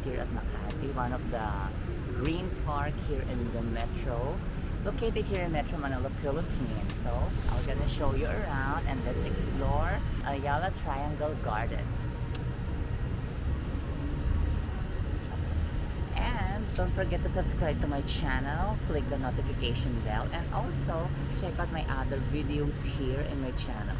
here at Makati, one of the green park here in the metro, located here in Metro Manila, Philippines. So I'm gonna show you around and let's explore Ayala Triangle Gardens. And don't forget to subscribe to my channel, click the notification bell, and also check out my other videos here in my channel.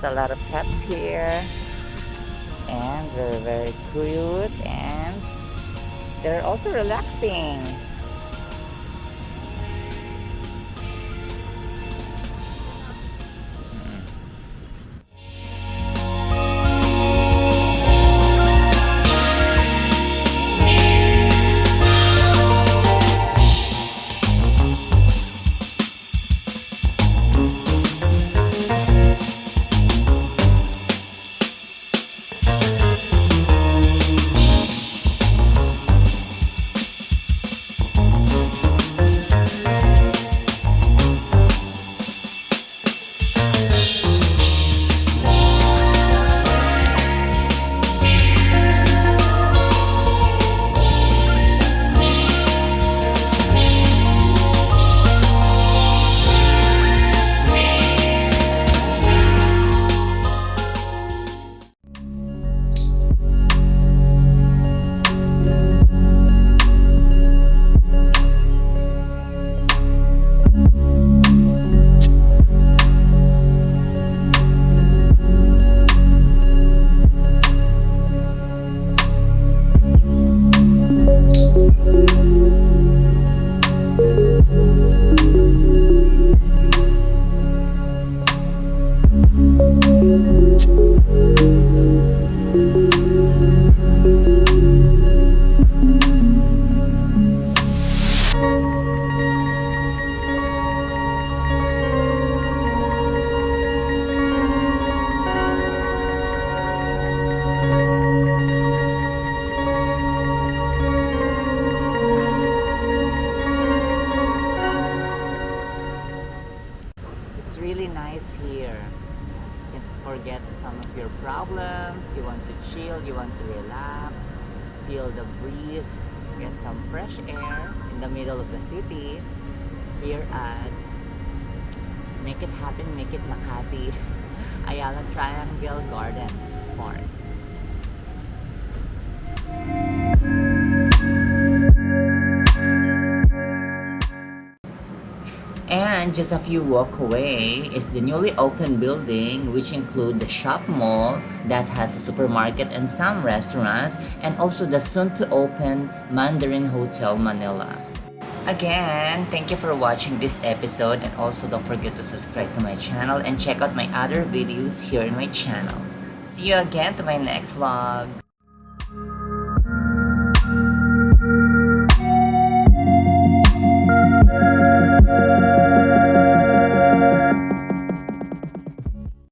There's a lot of pets here, and they're very cute, and they're also relaxing. It's really nice here. You can forget some of your problems. You want to chill, you want to relax, feel the breeze, get some fresh air in the middle of the city. Here at Make It Happen, Make It Makati, Ayala Triangle Garden Park. And just a few walk away is the newly opened building, which include the shop mall that has a supermarket and some restaurants, and also the soon to open Mandarin Hotel Manila. Again, thank you for watching this episode, and also don't forget to subscribe to my channel and check out my other videos here in my channel. See you again to my next vlog.